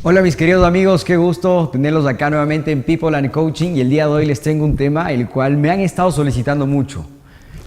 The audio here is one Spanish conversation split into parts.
Hola mis queridos amigos, qué gusto tenerlos acá nuevamente en People and Coaching y el día de hoy les tengo un tema el cual me han estado solicitando mucho.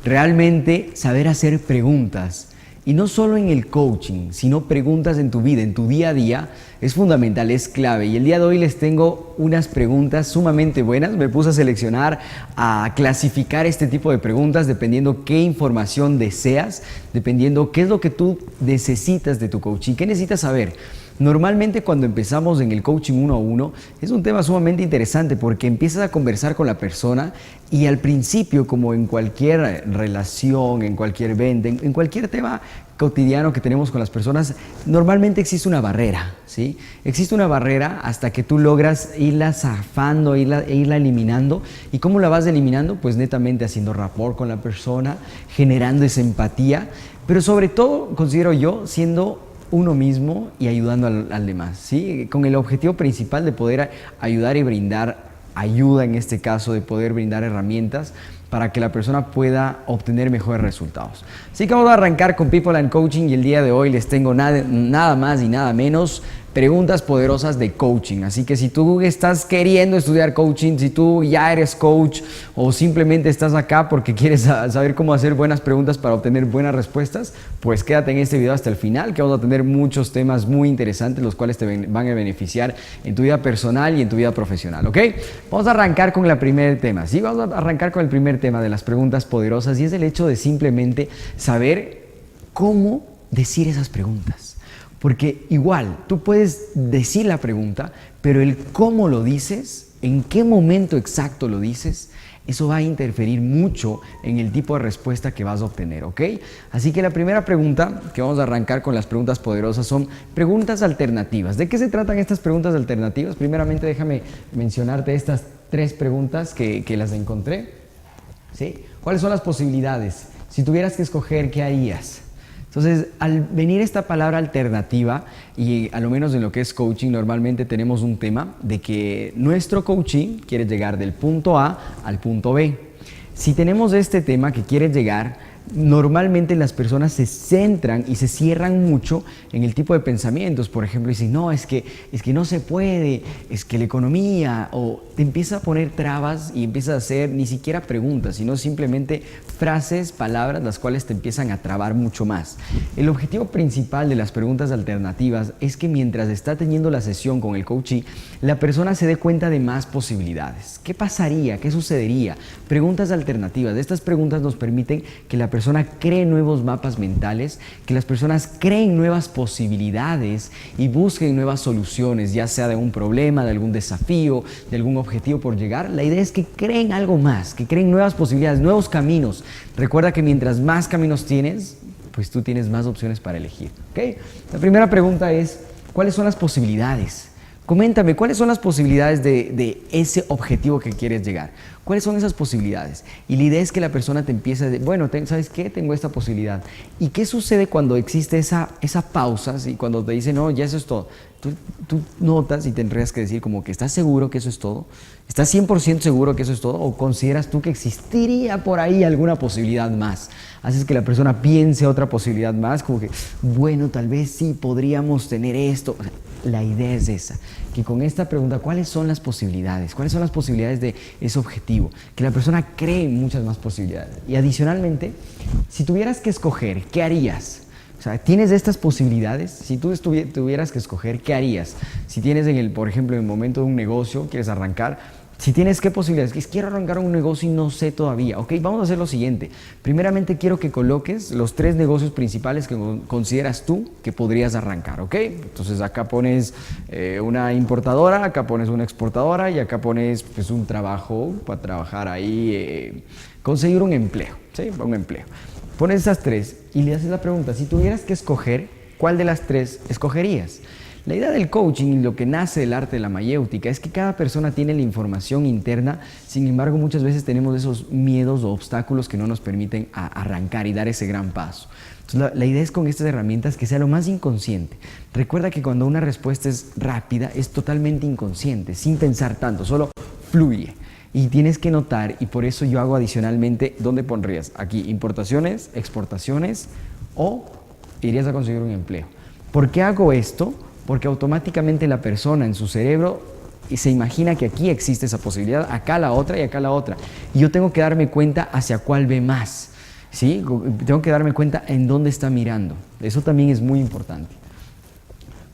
Realmente saber hacer preguntas y no solo en el coaching, sino preguntas en tu vida, en tu día a día es fundamental, es clave y el día de hoy les tengo unas preguntas sumamente buenas. Me puse a seleccionar, a clasificar este tipo de preguntas dependiendo qué información deseas, dependiendo qué es lo que tú necesitas de tu coaching, qué necesitas saber. Normalmente cuando empezamos en el coaching uno a uno es un tema sumamente interesante porque empiezas a conversar con la persona y al principio, como en cualquier relación, en cualquier venta, en cualquier tema cotidiano que tenemos con las personas, normalmente existe una barrera, ¿sí? Existe una barrera hasta que tú logras irla zafando, irla eliminando. ¿Y cómo la vas eliminando? Pues netamente haciendo rapport con la persona, generando esa empatía, pero sobre todo, considero yo, siendo uno mismo y ayudando al demás, ¿sí? Con el objetivo principal de poder ayudar y brindar ayuda, en este caso, de poder brindar herramientas para que la persona pueda obtener mejores resultados. Así que vamos a arrancar con People and Coaching y el día de hoy les tengo nada más y nada menos preguntas poderosas de coaching. Así que si tú estás queriendo estudiar coaching, si tú ya eres coach o simplemente estás acá porque quieres saber cómo hacer buenas preguntas para obtener buenas respuestas, pues quédate en este video hasta el final, que vamos a tener muchos temas muy interesantes los cuales te van a beneficiar en tu vida personal y en tu vida profesional, ¿ok? Vamos a arrancar con el primer tema, ¿sí? Vamos a arrancar con el primer tema de las preguntas poderosas y es el hecho de simplemente saber cómo decir esas preguntas. Porque igual, tú puedes decir la pregunta, pero el cómo lo dices, en qué momento exacto lo dices, eso va a interferir mucho en el tipo de respuesta que vas a obtener, ¿ok? Así que la primera pregunta, que vamos a arrancar con las preguntas poderosas, son preguntas alternativas. ¿De qué se tratan estas preguntas alternativas? Primeramente, déjame mencionarte estas tres preguntas que las encontré, ¿sí? ¿Cuáles son las posibilidades? Si tuvieras que escoger, ¿qué harías? Entonces, al venir esta palabra alternativa, y a lo menos en lo que es coaching, normalmente tenemos un tema de que nuestro coaching quiere llegar del punto A al punto B. Si tenemos este tema que quiere llegar, normalmente las personas se centran y se cierran mucho en el tipo de pensamientos. Por ejemplo, dicen, no, es que no se puede, es que la economía, o te empieza a poner trabas y empiezas a hacer ni siquiera preguntas, sino simplemente frases, palabras, las cuales te empiezan a trabar mucho más. El objetivo principal de las preguntas alternativas es que mientras está teniendo la sesión con el coachee, la persona se dé cuenta de más posibilidades. ¿Qué pasaría? ¿Qué sucedería? Preguntas alternativas. Estas preguntas nos permiten que la persona cree nuevos mapas mentales, que las personas creen nuevas posibilidades y busquen nuevas soluciones, ya sea de un problema, de algún desafío, de algún objetivo por llegar. La idea es que creen algo más, que creen nuevas posibilidades, nuevos caminos. Recuerda que mientras más caminos tienes, pues tú tienes más opciones para elegir, ¿ok? La primera pregunta es, ¿cuáles son las posibilidades? Coméntame, ¿cuáles son las posibilidades de ese objetivo que quieres llegar? ¿Cuáles son esas posibilidades? Y la idea es que la persona te empiece a decir, bueno, ¿sabes qué? Tengo esta posibilidad. ¿Y qué sucede cuando existe esa pausa? ¿Sí? Cuando te dicen, no, ya eso es todo. Tú notas y tendrías que decir como que ¿estás seguro que eso es todo? ¿Estás 100% seguro que eso es todo? ¿O consideras tú que existiría por ahí alguna posibilidad más? Haces que la persona piense otra posibilidad más, como que, bueno, tal vez sí podríamos tener esto. O sea, la idea es esa, que con esta pregunta, ¿cuáles son las posibilidades? ¿Cuáles son las posibilidades de ese objetivo? Que la persona cree muchas más posibilidades. Y adicionalmente, si tuvieras que escoger, ¿qué harías? O sea, ¿tienes estas posibilidades? Si tú tuvieras que escoger, ¿qué harías? Si tienes, por ejemplo, en el momento de un negocio, quieres arrancar, si tienes, ¿qué posibilidades? Quiero arrancar un negocio y no sé todavía. Ok, vamos a hacer lo siguiente. Primeramente quiero que coloques los 3 negocios principales que consideras tú que podrías arrancar, ¿ok? Entonces acá pones una importadora, acá pones una exportadora y acá pones pues, un trabajo para trabajar ahí, conseguir un empleo, ¿sí? Un empleo. Pones esas 3 y le haces la pregunta, si tuvieras que escoger, ¿cuál de las 3 escogerías? La idea del coaching y lo que nace del arte de la mayéutica es que cada persona tiene la información interna, sin embargo muchas veces tenemos esos miedos o obstáculos que no nos permiten arrancar y dar ese gran paso. Entonces, la idea es con estas herramientas que sea lo más inconsciente. Recuerda que cuando una respuesta es rápida es totalmente inconsciente, sin pensar tanto, solo fluye. Y tienes que notar, y por eso yo hago adicionalmente, ¿dónde pondrías? Aquí, importaciones, exportaciones o irías a conseguir un empleo. ¿Por qué hago esto? porque automáticamente la persona en su cerebro se imagina que aquí existe esa posibilidad, acá la otra y acá la otra. Y yo tengo que darme cuenta hacia cuál ve más, ¿sí? Tengo que darme cuenta en dónde está mirando. Eso también es muy importante.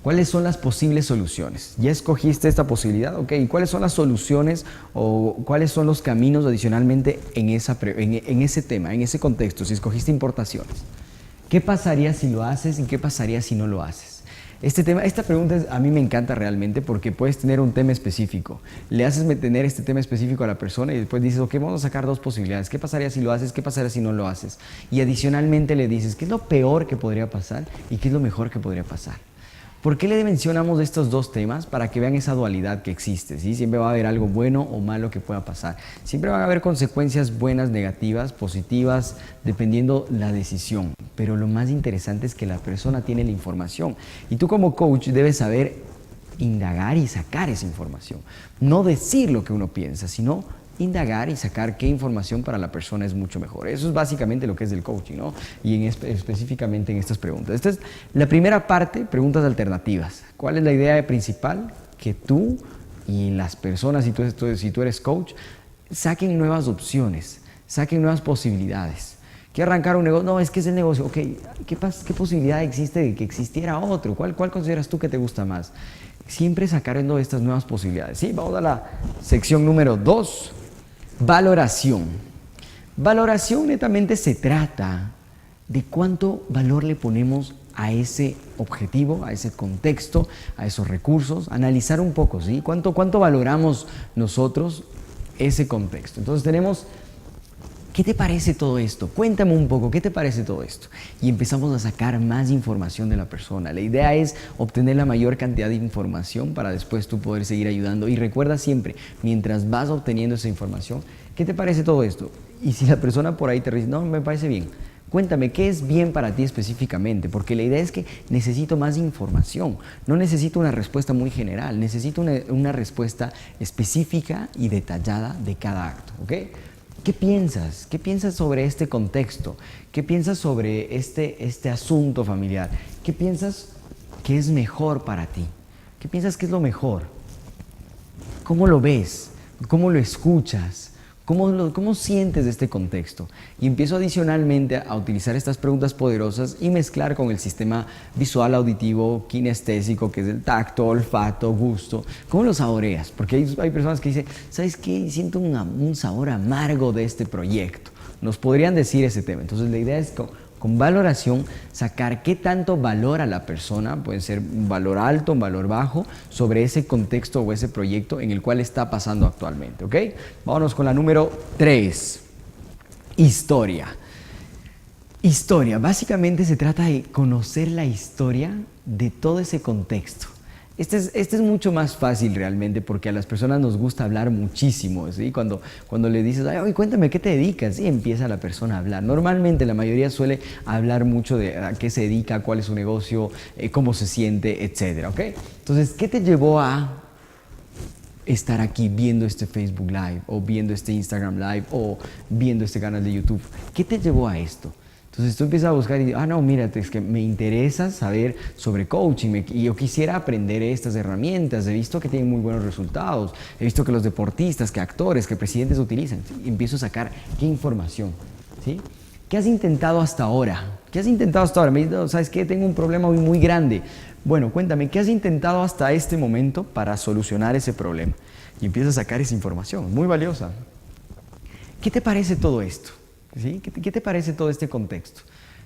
¿Cuáles son las posibles soluciones? ¿Ya escogiste esta posibilidad? Ok, ¿cuáles son las soluciones o cuáles son los caminos adicionalmente en ese tema, en ese contexto, si escogiste importaciones? ¿Qué pasaría si lo haces y qué pasaría si no lo haces? Esta pregunta a mí me encanta realmente porque puedes tener un tema específico. Le haces tener este tema específico a la persona y después dices, ok, vamos a sacar dos posibilidades. ¿Qué pasaría si lo haces? ¿Qué pasaría si no lo haces? Y adicionalmente le dices, ¿qué es lo peor que podría pasar y qué es lo mejor que podría pasar? ¿Por qué le mencionamos estos dos temas? Para que vean esa dualidad que existe, ¿sí? Siempre va a haber algo bueno o malo que pueda pasar. Siempre van a haber consecuencias buenas, negativas, positivas, dependiendo la decisión. Pero lo más interesante es que la persona tiene la información. Y tú como coach debes saber indagar y sacar esa información. No decir lo que uno piensa, sino indagar y sacar qué información para la persona es mucho mejor. Eso es básicamente lo que es el coaching, ¿no? Y específicamente en estas preguntas. Esta es la primera parte, preguntas alternativas. ¿Cuál es la idea principal? Que tú y las personas, si tú eres coach, saquen nuevas opciones, saquen nuevas posibilidades. ¿Quiere arrancar un negocio? No, es que es el negocio. Ok, ¿qué posibilidad existe de que existiera otro? ¿Cuál consideras tú que te gusta más? Siempre sacando estas nuevas posibilidades. Sí, vamos a la sección número 2. Valoración. Valoración netamente se trata de cuánto valor le ponemos a ese objetivo, a ese contexto, a esos recursos. Analizar un poco, ¿sí? ¿Cuánto valoramos nosotros ese contexto? Entonces tenemos, ¿qué te parece todo esto? Cuéntame un poco, ¿qué te parece todo esto? Y empezamos a sacar más información de la persona. La idea es obtener la mayor cantidad de información para después tú poder seguir ayudando. Y recuerda siempre, mientras vas obteniendo esa información, ¿qué te parece todo esto? Y si la persona por ahí te dice, no, me parece bien. Cuéntame, ¿qué es bien para ti específicamente? Porque la idea es que necesito más información. No necesito una respuesta muy general, necesito una respuesta específica y detallada de cada acto, ¿ok? ¿Qué piensas? ¿Qué piensas sobre este contexto? ¿Qué piensas sobre este asunto familiar? ¿Qué piensas que es mejor para ti? ¿Qué piensas que es lo mejor? ¿Cómo lo ves? ¿Cómo lo escuchas? ¿Cómo sientes de este contexto? Y empiezo adicionalmente a utilizar estas preguntas poderosas y mezclar con el sistema visual, auditivo, kinestésico, que es el tacto, olfato, gusto. ¿Cómo lo saboreas? Porque hay personas que dicen, ¿sabes qué? Siento un sabor amargo de este proyecto. Nos podrían decir ese tema. Entonces la idea es con valoración, sacar qué tanto valora la persona, puede ser un valor alto, un valor bajo, sobre ese contexto o ese proyecto en el cual está pasando actualmente, ¿ok? Vámonos con la número 3, historia. Historia, básicamente se trata de conocer la historia de todo ese contexto. Este es mucho más fácil realmente porque a las personas nos gusta hablar muchísimo, ¿sí? Cuando le dices, ay, cuéntame, ¿qué te dedicas? Y empieza la persona a hablar. Normalmente la mayoría suele hablar mucho de a qué se dedica, cuál es su negocio, cómo se siente, etcétera, ¿ok? Entonces, ¿qué te llevó a estar aquí viendo este Facebook Live o viendo este Instagram Live o viendo este canal de YouTube? ¿Qué te llevó a esto? Entonces tú empiezas a buscar y dices, no, mírate, es que me interesa saber sobre coaching y yo quisiera aprender estas herramientas, he visto que tienen muy buenos resultados, he visto que los deportistas, que actores, que presidentes utilizan. Y empiezo a sacar qué información, ¿sí? ¿Qué has intentado hasta ahora? ¿Qué has intentado hasta ahora? Me dices, ¿sabes qué? Tengo un problema muy grande. Bueno, cuéntame, ¿qué has intentado hasta este momento para solucionar ese problema? Y empiezas a sacar esa información, muy valiosa. ¿Qué te parece todo esto? ¿Sí? ¿Qué te parece todo este contexto?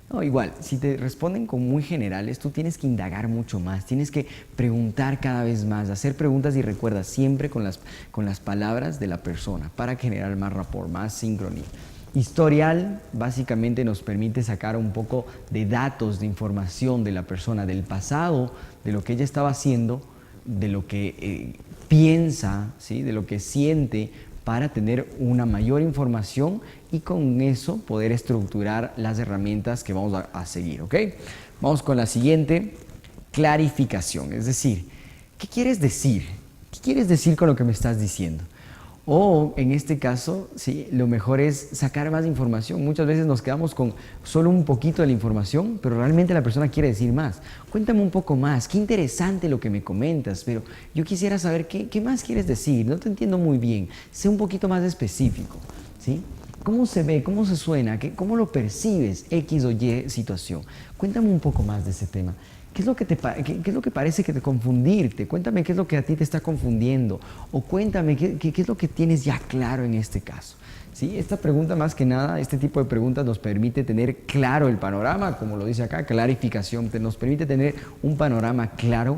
No, igual, si te responden con muy generales, tú tienes que indagar mucho más, tienes que preguntar cada vez más, hacer preguntas y recuerda siempre con las palabras de la persona para generar más rapport, más sincronía. Historial básicamente nos permite sacar un poco de datos, de información de la persona, del pasado, de lo que ella estaba haciendo, de lo que piensa, ¿sí? De lo que siente, para tener una mayor información y con eso poder estructurar las herramientas que vamos a seguir, ¿ok? Vamos con la siguiente, clarificación, es decir, ¿qué quieres decir? ¿Qué quieres decir con lo que me estás diciendo? O en este caso, sí, lo mejor es sacar más información. Muchas veces nos quedamos con solo un poquito de la información, pero realmente la persona quiere decir más. Cuéntame un poco más, qué interesante lo que me comentas, pero yo quisiera saber qué más quieres decir. No te entiendo muy bien, sé un poquito más específico, ¿sí? ¿Cómo se ve? ¿Cómo se suena? ¿Cómo lo percibes? X o Y situación. Cuéntame un poco más de ese tema. ¿Qué es lo que qué es lo que parece que te confundirte? Cuéntame qué es lo que a ti te está confundiendo. O cuéntame qué es lo que tienes ya claro en este caso. ¿Sí? Esta pregunta, más que nada, este tipo de preguntas nos permite tener claro el panorama, como lo dice acá, clarificación. Nos permite tener un panorama claro,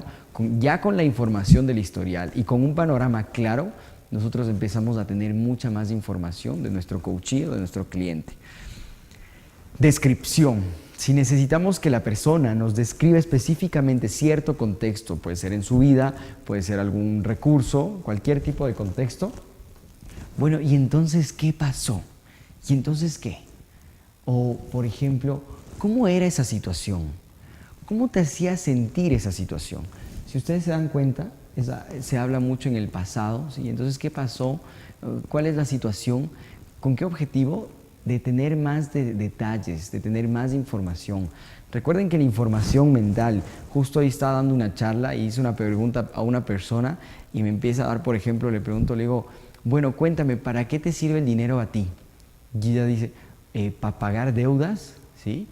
ya con la información del historial y con un panorama claro, nosotros empezamos a tener mucha más información de nuestro coachee, de nuestro cliente. Descripción. Si necesitamos que la persona nos describa específicamente cierto contexto, puede ser en su vida, puede ser algún recurso, cualquier tipo de contexto. Bueno, ¿y entonces qué pasó? ¿Y entonces qué? O, por ejemplo, ¿cómo era esa situación? ¿Cómo te hacía sentir esa situación? Si ustedes se dan cuenta, se habla mucho en el pasado, ¿sí? Entonces, ¿qué pasó? ¿Cuál es la situación? ¿Con qué objetivo? De tener más detalles, de tener más información. Recuerden que la información mental, justo ahí estaba dando una charla y hice una pregunta a una persona y me empieza a dar, por ejemplo, le digo, bueno, cuéntame, ¿para qué te sirve el dinero a ti? Y ella dice, para pagar deudas, ¿sí?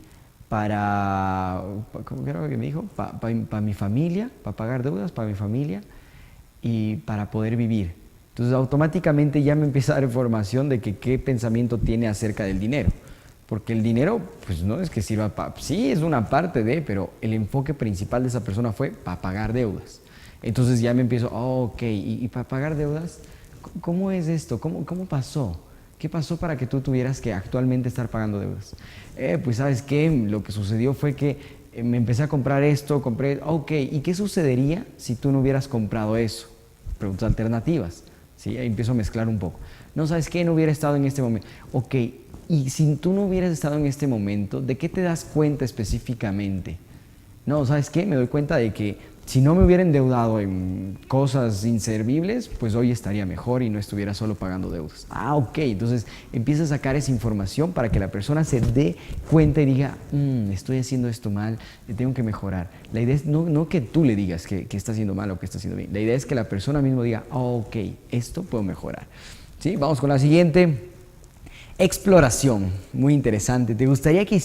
¿Cómo era que me dijo? Para mi familia, para pagar deudas, para mi familia y para poder vivir. Entonces automáticamente ya me empieza a dar información de qué pensamiento tiene acerca del dinero. Porque el dinero, pues no es que sirva para... Sí, es una parte de, pero el enfoque principal de esa persona fue para pagar deudas. Entonces ya me empiezo, ok, ¿y para pagar deudas? ¿Cómo es esto? ¿Cómo pasó? ¿Qué pasó para que tú tuvieras que actualmente estar pagando deudas? Pues ¿sabes qué? Lo que sucedió fue que me empecé a comprar esto, ok, ¿y qué sucedería si tú no hubieras comprado eso? Preguntas alternativas. ¿Sí? Ahí empiezo a mezclar un poco. No, ¿sabes qué? No hubiera estado en este momento. Ok, y si tú no hubieras estado en este momento, ¿de qué te das cuenta específicamente? No, ¿sabes qué? Me doy cuenta de que si no me hubiera endeudado en cosas inservibles, pues hoy estaría mejor y no estuviera solo pagando deudas. Ok, entonces empieza a sacar esa información para que la persona se dé cuenta y diga, estoy haciendo esto mal, tengo que mejorar. La idea es no que tú le digas que está haciendo mal o que está haciendo bien. La idea es que la persona misma diga, ok, esto puedo mejorar. ¿Sí? Vamos con la siguiente. Exploración, muy interesante. ¿Te gustaría que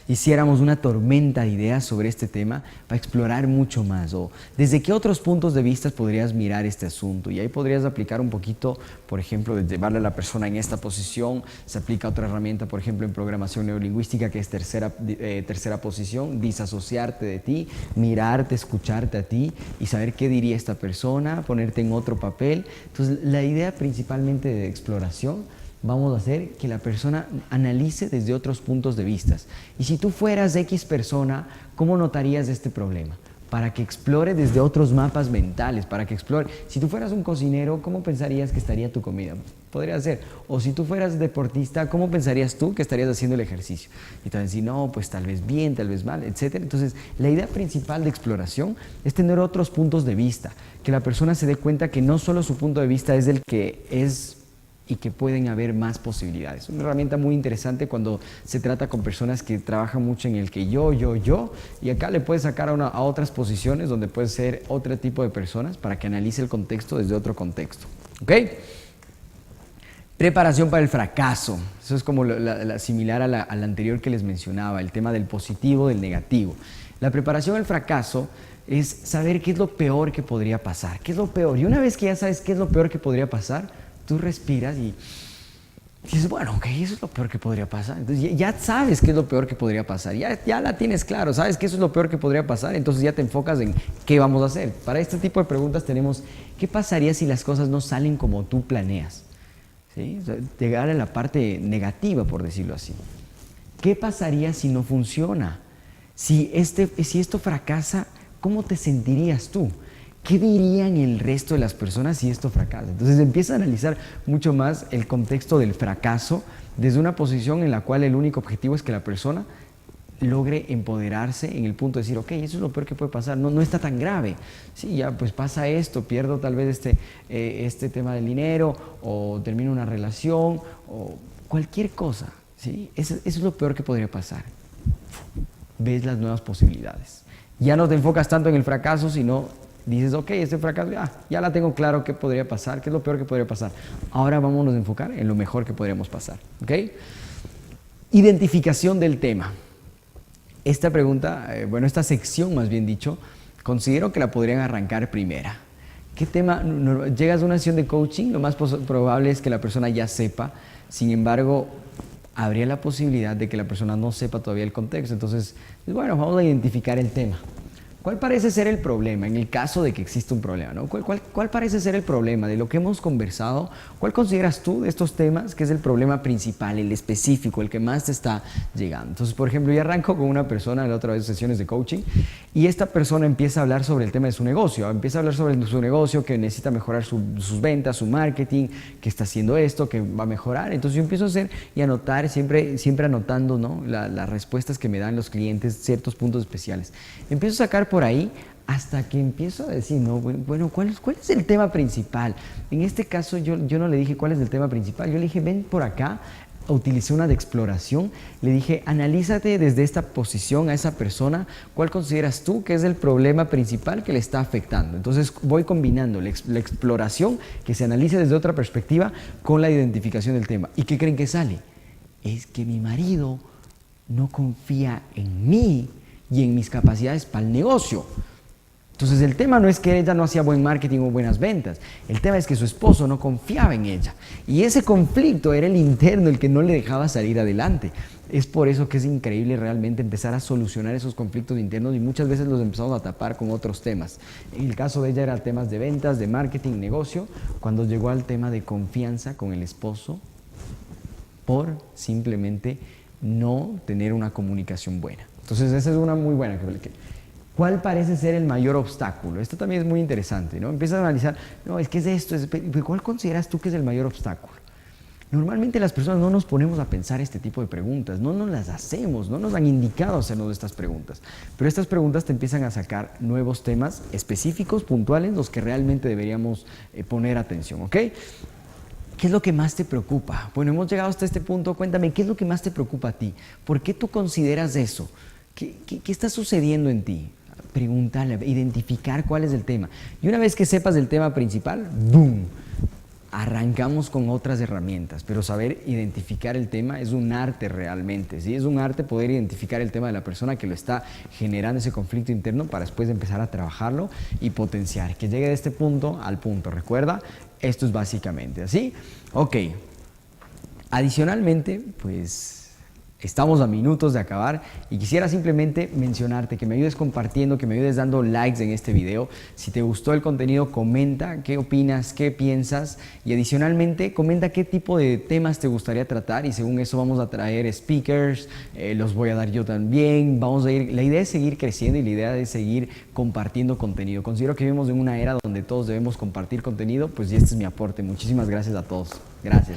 hiciéramos una tormenta de ideas sobre este tema para explorar mucho más? ¿O desde qué otros puntos de vista podrías mirar este asunto? Y ahí podrías aplicar un poquito, por ejemplo, de llevarle a la persona en esta posición. Se aplica otra herramienta, por ejemplo, en programación neurolingüística, que es tercera posición, disasociarte de ti, mirarte, escucharte a ti y saber qué diría esta persona, ponerte en otro papel. Entonces, la idea principalmente de exploración, vamos a hacer que la persona analice desde otros puntos de vista. Y si tú fueras X persona, ¿cómo notarías este problema? Para que explore desde otros mapas mentales, para que explore. Si tú fueras un cocinero, ¿cómo pensarías que estaría tu comida? Podría ser. O si tú fueras deportista, ¿cómo pensarías tú que estarías haciendo el ejercicio? Y te van a decir, no, pues tal vez bien, tal vez mal, etc. Entonces, la idea principal de exploración es tener otros puntos de vista, que la persona se dé cuenta que no solo su punto de vista es el que es y que pueden haber más posibilidades. Una herramienta muy interesante cuando se trata con personas que trabajan mucho en el que yo, y acá le puedes sacar a otras posiciones donde puede ser otro tipo de personas para que analice el contexto desde otro contexto. ¿Ok? Preparación para el fracaso. Eso es como similar a la anterior que les mencionaba, el tema del positivo, del negativo. La preparación al fracaso es saber qué es lo peor que podría pasar. ¿Qué es lo peor? Y una vez que ya sabes qué es lo peor que podría pasar, tú respiras y dices, bueno, ok, eso es lo peor que podría pasar. Entonces ya sabes qué es lo peor que podría pasar, ya la tienes claro, sabes que eso es lo peor que podría pasar, entonces ya te enfocas en qué vamos a hacer. Para este tipo de preguntas tenemos, ¿qué pasaría si las cosas no salen como tú planeas? ¿Sí? O sea, llegar a la parte negativa, por decirlo así. ¿Qué pasaría si no funciona? Si esto fracasa, ¿cómo te sentirías tú? ¿Qué dirían el resto de las personas si esto fracasa? Entonces empieza a analizar mucho más el contexto del fracaso desde una posición en la cual el único objetivo es que la persona logre empoderarse en el punto de decir, ok, eso es lo peor que puede pasar, no está tan grave. Sí, ya pues pasa esto, pierdo tal vez este tema del dinero, o termino una relación, o cualquier cosa. ¿Sí? Eso es lo peor que podría pasar. Ves las nuevas posibilidades. Ya no te enfocas tanto en el fracaso, sino dices, ok, este fracaso ya la tengo claro qué podría pasar, qué es lo peor que podría pasar. Ahora vámonos a enfocar en lo mejor que podríamos pasar. ¿Ok? Identificación del tema. Esta pregunta, esta sección más bien dicho, considero que la podrían arrancar primera. ¿Qué tema? Llegas a una sesión de coaching, lo más probable es que la persona ya sepa, sin embargo, habría la posibilidad de que la persona no sepa todavía el contexto. Entonces, bueno, vamos a identificar el tema. ¿Cuál parece ser el problema en el caso de que exista un problema, ¿no? ¿Cuál parece ser el problema de lo que hemos conversado? ¿Cuál consideras tú de estos temas que es el problema principal, el específico, el que más te está llegando? Entonces, por ejemplo, yo arranco con una persona, la otra vez sesiones de coaching, y esta persona empieza a hablar sobre el tema de su negocio, empieza a hablar sobre su negocio, que necesita mejorar sus ventas, su marketing, que está haciendo esto, que va a mejorar. Entonces yo empiezo a hacer y anotar, siempre anotando, ¿no? Las respuestas que me dan los clientes, ciertos puntos especiales. Empiezo a sacar por ahí hasta que empiezo a decir, no, bueno, ¿cuál es el tema principal? En este caso yo no le dije cuál es el tema principal, yo le dije, ven por acá. Utilicé una de exploración, le dije, analízate desde esta posición a esa persona, ¿cuál consideras tú que es el problema principal que le está afectando? Entonces voy combinando la exploración, que se analice desde otra perspectiva, con la identificación del tema. ¿Y qué creen que sale? Es que mi marido no confía en mí y en mis capacidades para el negocio. Entonces el tema no es que ella no hacía buen marketing o buenas ventas, el tema es que su esposo no confiaba en ella y ese conflicto era el interno, el que no le dejaba salir adelante. Es por eso que es increíble realmente empezar a solucionar esos conflictos internos y muchas veces los empezamos a tapar con otros temas. En el caso de ella era temas de ventas, de marketing, negocio, cuando llegó al tema de confianza con el esposo por simplemente no tener una comunicación buena. Entonces esa es una muy buena. ¿Cuál parece ser el mayor obstáculo? Esto también es muy interesante, ¿no? Empiezas a analizar, no, es que es esto, ¿cuál consideras tú que es el mayor obstáculo? Normalmente las personas no nos ponemos a pensar este tipo de preguntas, no nos las hacemos, no nos han indicado hacernos estas preguntas. Pero estas preguntas te empiezan a sacar nuevos temas específicos, puntuales, los que realmente deberíamos poner atención, ¿ok? ¿Qué es lo que más te preocupa? Bueno, hemos llegado hasta este punto, cuéntame, ¿qué es lo que más te preocupa a ti? ¿Por qué tú consideras eso? ¿Qué está sucediendo en ti? Preguntarle, identificar cuál es el tema. Y una vez que sepas el tema principal, ¡boom!, arrancamos con otras herramientas, pero saber identificar el tema es un arte realmente, ¿sí? Es un arte poder identificar el tema de la persona que lo está generando ese conflicto interno para después empezar a trabajarlo y potenciar, que llegue de este punto al punto. Recuerda, esto es básicamente así. Ok, adicionalmente, pues estamos a minutos de acabar y quisiera simplemente mencionarte que me ayudes compartiendo, que me ayudes dando likes en este video. Si te gustó el contenido, comenta qué opinas, qué piensas y adicionalmente comenta qué tipo de temas te gustaría tratar y según eso vamos a traer speakers, los voy a dar yo también. La idea es seguir creciendo y la idea es seguir compartiendo contenido. Considero que vivimos en una era donde todos debemos compartir contenido, pues y este es mi aporte. Muchísimas gracias a todos. Gracias.